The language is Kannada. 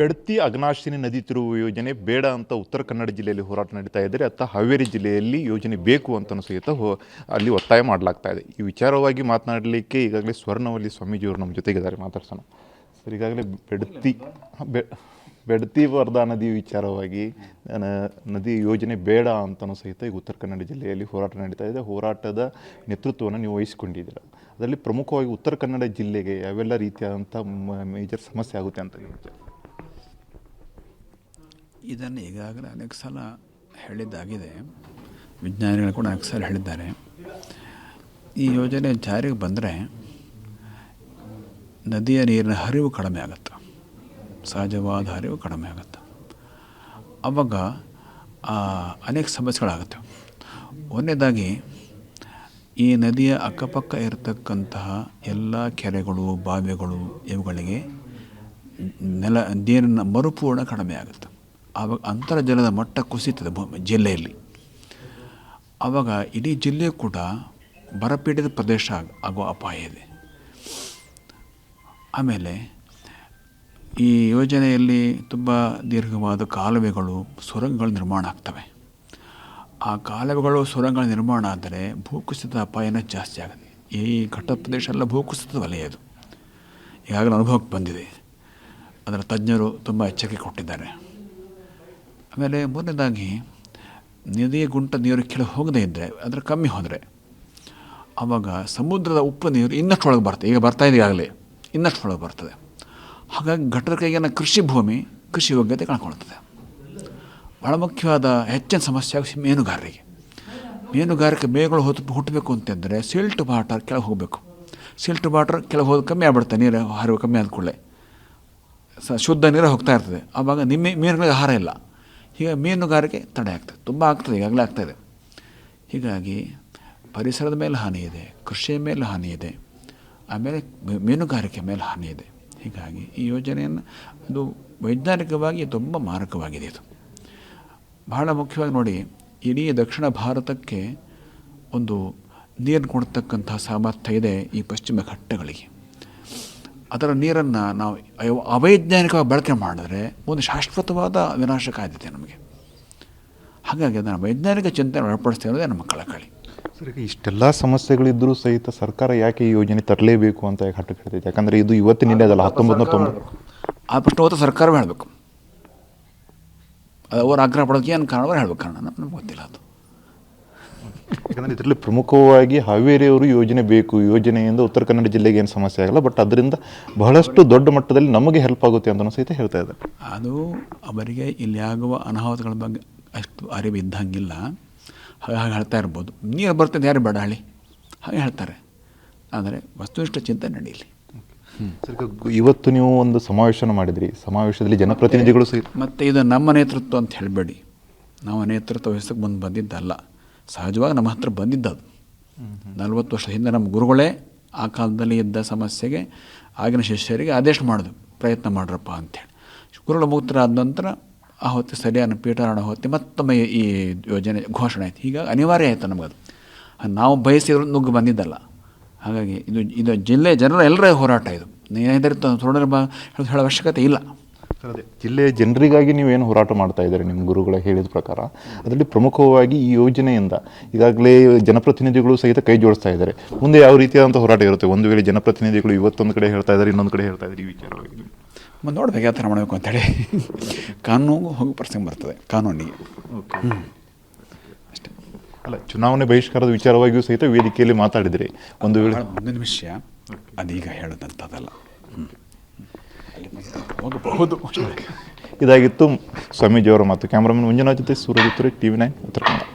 ಬೆಡ್ತಿ ಅಘನಾಶಿನಿ ನದಿ ತಿರುವು ಯೋಜನೆ ಬೇಡ ಅಂತ ಉತ್ತರ ಕನ್ನಡ ಜಿಲ್ಲೆಯಲ್ಲಿ ಹೋರಾಟ ನಡೀತಾ ಇದ್ದರೆ ಅತ್ತ ಹಾವೇರಿ ಜಿಲ್ಲೆಯಲ್ಲಿ ಯೋಜನೆ ಬೇಕು ಅಂತಲೂ ಸಹಿತ ಅಲ್ಲಿ ಒತ್ತಾಯ ಮಾಡಲಾಗ್ತಾ ಇದೆ. ಈ ವಿಚಾರವಾಗಿ ಮಾತನಾಡಲಿಕ್ಕೆ ಈಗಾಗಲೇ ಸ್ವರ್ಣವಲ್ಲಿ ಸ್ವಾಮೀಜಿಯವರು ನಮ್ಮ ಜೊತೆಗಿದ್ದಾರೆ, ಮಾತಾಡ್ಸೋಣ. ಸರ್, ಈಗಾಗಲೇ ಬೆಡ್ತಿ ವರ್ಧಾ ನದಿ ವಿಚಾರವಾಗಿ ನದಿ ಯೋಜನೆ ಬೇಡ ಅಂತಲೂ ಸಹಿತ ಈಗ ಉತ್ತರ ಕನ್ನಡ ಜಿಲ್ಲೆಯಲ್ಲಿ ಹೋರಾಟ ನಡೀತಾ ಇದೆ. ಹೋರಾಟದ ನೇತೃತ್ವವನ್ನು ನೀವು ವಹಿಸಿಕೊಂಡಿದ್ದೀರ. ಅದರಲ್ಲಿ ಪ್ರಮುಖವಾಗಿ ಉತ್ತರ ಕನ್ನಡ ಜಿಲ್ಲೆಗೆ ಯಾವೆಲ್ಲ ರೀತಿಯಾದಂಥ ಮೇಜರ್ ಸಮಸ್ಯೆ ಆಗುತ್ತೆ ಅಂತ ಹೇಳ್ತೀವಿ? ಇದನ್ನು ಈಗಾಗಲೇ ಅನೇಕ ಸಲ ಹೇಳಿದ್ದಾಗಿದೆ, ವಿಜ್ಞಾನಿಗಳು ಕೂಡ ಅನೇಕ ಸಲ ಹೇಳಿದ್ದಾರೆ. ಈ ಯೋಜನೆ ಜಾರಿಗೆ ಬಂದರೆ ನದಿಯ ನೀರಿನ ಹರಿವು ಕಡಿಮೆ ಆಗುತ್ತೆ, ಸಹಜವಾದ ಹರಿವು ಕಡಿಮೆ ಆಗುತ್ತೆ. ಆವಾಗ ಅನೇಕ ಸಮಸ್ಯೆಗಳಾಗುತ್ತೆ. ಒಂದನೇದಾಗಿ ಈ ನದಿಯ ಅಕ್ಕಪಕ್ಕ ಇರತಕ್ಕಂತಹ ಎಲ್ಲ ಕೆರೆಗಳು, ಬಾವಿಗಳು, ಇವುಗಳಿಗೆ ನೀರಿನ ಮರುಪೂರ್ಣ ಕಡಿಮೆ ಆಗುತ್ತೆ. ಆವಾಗ ಅಂತರ್ಜಲದ ಮಟ್ಟ ಕುಸಿತದೆ ಜಿಲ್ಲೆಯಲ್ಲಿ. ಆವಾಗ ಇಡೀ ಜಿಲ್ಲೆ ಕೂಡ ಬರಪೀಡಿತ ಪ್ರದೇಶ ಆಗುವ ಅಪಾಯ ಇದೆ. ಆಮೇಲೆ ಈ ಯೋಜನೆಯಲ್ಲಿ ತುಂಬ ದೀರ್ಘವಾದ ಕಾಲುವೆಗಳು, ಸುರಂಗಗಳು ನಿರ್ಮಾಣ ಆಗ್ತವೆ. ಆ ಕಾಲುವೆಗಳು, ಸುರಂಗಗಳ ನಿರ್ಮಾಣ ಆದರೆ ಭೂಕುಸಿತದ ಅಪಾಯನ ಜಾಸ್ತಿ ಆಗುತ್ತೆ. ಈ ಘಟ್ಟ ಪ್ರದೇಶ ಎಲ್ಲ ಭೂಕುಸಿತದ ವಲಯ ಇದು, ಈಗಾಗಲೇ ಅನುಭವಕ್ಕೆ ಬಂದಿದೆ. ಅದರ ತಜ್ಞರು ತುಂಬ ಎಚ್ಚರಿಕೆ ಕೊಟ್ಟಿದ್ದಾರೆ. ಆಮೇಲೆ ಮೂರನೇದಾಗಿ ನದಿಯ ಗುಂಟ ನೀರು ಕೆಳಗೆ ಹೋಗದೇ ಇದ್ದರೆ, ಅದರ ಕಮ್ಮಿ ಹೋದರೆ ಆವಾಗ ಸಮುದ್ರದ ಉಪ್ಪು ನೀರು ಇನ್ನಷ್ಟು ಒಳಗೆ ಬರ್ತದೆ. ಈಗ ಬರ್ತಾಯಿದೆ, ಈಗಾಗಲೇ ಇನ್ನಷ್ಟು ಒಳಗೆ ಬರ್ತದೆ. ಹಾಗಾಗಿ ಘಟ್ಟದ ಕೈಗಿನ ಕೃಷಿ ಭೂಮಿ, ಕೃಷಿ ಯೋಗ್ಯತೆ ಕಳ್ಕೊಳ್ತದೆ. ಭಾಳ ಮುಖ್ಯವಾದ ಹೆಚ್ಚಿನ ಸಮಸ್ಯೆ ಆಗಿ ಮೀನುಗಾರಿಕೆ ಮೇಗಳು ಹುಟ್ಟಬೇಕು ಅಂತಂದರೆ ಸಿಲ್ಟ್ ವಾಟರ್ ಕೆಳಗೆ ಹೋಗಬೇಕು. ಸಿಲ್ಟ್ ವಾಟರ್ ಕೆಳಗೆ ಹೋದ ಕಮ್ಮಿ ಆಗ್ಬಿಡುತ್ತೆ, ನೀರು ಹರಿವು ಕಮ್ಮಿ ಆದ ಕೂಡಲೇ ಶುದ್ಧ ನೀರು ಹೋಗ್ತಾ ಇರ್ತದೆ. ಆವಾಗ ಮೀನುಗಳಿಗೆ ಆಹಾರ ಇಲ್ಲ. ಹೀಗಾಗಿ ಮೀನುಗಾರಿಕೆ ತಡೆ ಆಗ್ತದೆ, ತುಂಬ ಆಗ್ತದೆ, ಈಗಾಗಲೇ ಆಗ್ತಾಯಿದೆ. ಹೀಗಾಗಿ ಪರಿಸರದ ಮೇಲೆ ಹಾನಿ ಇದೆ, ಕೃಷಿಯ ಮೇಲೆ ಹಾನಿ ಇದೆ, ಆಮೇಲೆ ಮೀನುಗಾರಿಕೆ ಮೇಲೆ ಹಾನಿ ಇದೆ. ಹೀಗಾಗಿ ಈ ಯೋಜನೆಯನ್ನು ಅದು ವೈಜ್ಞಾನಿಕವಾಗಿ ತುಂಬ ಮಾರಕವಾಗಿದೆ. ಇದು ಬಹಳ ಮುಖ್ಯವಾಗಿ ನೋಡಿ, ಇಡೀ ದಕ್ಷಿಣ ಭಾರತಕ್ಕೆ ಒಂದು ನೀರು ಕೊಡ್ತಕ್ಕಂಥ ಸಾಮರ್ಥ್ಯ ಇದೆ ಈ ಪಶ್ಚಿಮ ಘಟ್ಟಗಳಿಗೆ. ಅದರ ನೀರನ್ನು ನಾವು ಅವೈಜ್ಞಾನಿಕವಾಗಿ ಬಳಕೆ ಮಾಡಿದ್ರೆ ಒಂದು ಶಾಶ್ವತವಾದ ವಿನಾಶ ಕಾಯ್ದಿದೆ ನಮಗೆ. ಹಾಗಾಗಿ ಅದನ್ನು ವೈಜ್ಞಾನಿಕ ಚಿಂತನೆ ಒಳಪಡಿಸ್ತಾ ಇರೋದೇ ನಮ್ಮ ಕಳಕಳಿ. ಸರ್, ಈಗ ಇಷ್ಟೆಲ್ಲ ಸಮಸ್ಯೆಗಳಿದ್ದರೂ ಸಹಿತ ಸರ್ಕಾರ ಯಾಕೆ ಈ ಯೋಜನೆ ತರಲೇಬೇಕು ಅಂತ ಹಠ ಹಿಡಿತೈತೆ? ಯಾಕಂದರೆ ಇದು ಇವತ್ತಿನ ಅದಲ್ಲ, 1990 ಆ ಪ್ರಶ್ನೆ ಹೊತ್ತು ಸರ್ಕಾರವೇ ಹೇಳಬೇಕು. ಅವ್ರು ಆಗ್ರಹ ಪಡೋದಕ್ಕೆ ಏನು ಕಾರಣ ಹೇಳಬೇಕು, ಕಾರಣ ನಮ್ಗೆ ಗೊತ್ತಿಲ್ಲ ಅದು. ಯಾಕಂದರೆ ಇದರಲ್ಲಿ ಪ್ರಮುಖವಾಗಿ ಹಾವೇರಿಯವರು ಯೋಜನೆ ಬೇಕು, ಯೋಜನೆಯಿಂದ ಉತ್ತರ ಕನ್ನಡ ಜಿಲ್ಲೆಗೆ ಏನು ಸಮಸ್ಯೆ ಆಗಲ್ಲ, ಬಟ್ ಅದರಿಂದ ಬಹಳಷ್ಟು ದೊಡ್ಡ ಮಟ್ಟದಲ್ಲಿ ನಮಗೆ ಹೆಲ್ಪ್ ಆಗುತ್ತೆ ಅಂತಲೂ ಸಹಿತ ಹೇಳ್ತಾ ಇದ್ದಾರೆ. ಅದು ಅವರಿಗೆ ಇಲ್ಲಿ ಆಗುವ ಅನಾಹುತಗಳ ಬಗ್ಗೆ ಅಷ್ಟು ಅರಿವು ಇದ್ದಂಗಿಲ್ಲ, ಹಾಗೆ ಹೇಳ್ತಾ ಇರ್ಬೋದು. ನೀರು ಬರ್ತದೆ, ಯಾರು ಬೇಡ ಹೇಳಿ, ಹಾಗೆ ಹೇಳ್ತಾರೆ. ಆದರೆ ವಸ್ತುನಿಷ್ಠ ಚಿಂತೆ ನಡೆಯಲಿ. ಸರ್, ಇವತ್ತು ನೀವು ಒಂದು ಸಮಾವೇಶನ ಮಾಡಿದ್ರಿ, ಸಮಾವೇಶದಲ್ಲಿ ಜನಪ್ರತಿನಿಧಿಗಳು ಮತ್ತು ಇದು ನಮ್ಮ ನೇತೃತ್ವ ಅಂತ ಹೇಳಬೇಡಿ, ನಾವು ನೇತೃತ್ವ ವಹಿಸೋಕ್ಕೆ ಬಂದಿದ್ದಲ್ಲ. ಸಹಜವಾಗಿ ನಮ್ಮ ಹತ್ರ ಬಂದಿದ್ದದು 40 ವರ್ಷದ ಹಿಂದೆ ನಮ್ಮ ಗುರುಗಳೇ ಆ ಕಾಲದಲ್ಲಿ ಇದ್ದ ಸಮಸ್ಯೆಗೆ ಆಗಿನ ಶಿಷ್ಯರಿಗೆ ಆದೇಶ ಮಾಡೋದು, ಪ್ರಯತ್ನ ಮಾಡ್ರಪ್ಪ ಅಂಥೇಳಿ. ಗುರುಗಳ ಮುಕ್ತರಾದ ನಂತರ ಆ ಹೊತ್ತು ಸರಿಯಾದ ಪೀಠಾರೋಹಣ ಹೊತ್ತಿ ಮತ್ತೊಮ್ಮೆ ಈ ಯೋಜನೆ ಘೋಷಣೆ ಆಯಿತು. ಹೀಗಾಗಿ ಅನಿವಾರ್ಯ ಆಯಿತು ನಮಗದು. ನಾವು ಬಯಸಿದ್ರು ನುಗ್ಗು ಬಂದಿದ್ದಲ್ಲ. ಹಾಗಾಗಿ ಇದು ಜಿಲ್ಲೆ ಜನರ ಎಲ್ಲರ ಹೋರಾಟ. ಇದು ಏನಿರುತ್ತೆ ಹೇಳೋ ಅವಶ್ಯಕತೆ ಇಲ್ಲ. ಅದೇ ಜಿಲ್ಲೆಯ ಜನರಿಗಾಗಿ ನೀವೇನು ಹೋರಾಟ ಮಾಡ್ತಾ ಇದ್ದಾರೆ ನಿಮ್ಮ ಗುರುಗಳ ಹೇಳಿದ ಪ್ರಕಾರ. ಅದರಲ್ಲಿ ಪ್ರಮುಖವಾಗಿ ಈ ಯೋಜನೆಯಿಂದ ಈಗಾಗಲೇ ಜನಪ್ರತಿನಿಧಿಗಳು ಸಹಿತ ಕೈ ಜೋಡಿಸ್ತಾ ಇದ್ದಾರೆ. ಮುಂದೆ ಯಾವ ರೀತಿಯಾದಂಥ ಹೋರಾಟ ಇರುತ್ತೆ? ಒಂದು ವೇಳೆ ಜನಪ್ರತಿನಿಧಿಗಳು ಇವತ್ತೊಂದು ಕಡೆ ಹೇಳ್ತಾ ಇದ್ದಾರೆ, ಇನ್ನೊಂದು ಕಡೆ ಹೇಳ್ತಾ ಇದ್ದಾರೆ, ಈ ವಿಚಾರವಾಗಿ ನೋಡ್ಬೇಕು ಯಾವ ಥರ ಮಾಡಬೇಕು ಅಂತೇಳಿ. ಕಾನೂನು ಹೋಗೋ ಪ್ರಸಂಗ ಬರ್ತದೆ, ಕಾನೂನಿಗೆ. ಅಷ್ಟೇ ಅಲ್ಲ, ಚುನಾವಣೆ ಬಹಿಷ್ಕಾರದ ವಿಚಾರವಾಗಿಯೂ ಸಹಿತ ವೇದಿಕೆಯಲ್ಲಿ ಮಾತಾಡಿದರೆ ಒಂದು ವೇಳೆ ಮುಂದಿನ ವಿಷಯ ಅದೀಗ ಹೇಳೋದಂಥದ್ದಲ್ಲ. ಹೋಗಬಹುದು. ಇದಾಗಿತ್ತು ಸ್ವಾಮೀಜಿಯವರ ಮಾತು. ಕ್ಯಾಮ್ರಾಮನ್ ಮಂಜುನಾಥ್ ಜೊತೆ ಸೂರಜ್, TV9 ಉತ್ತರ ಕನ್ನಡ.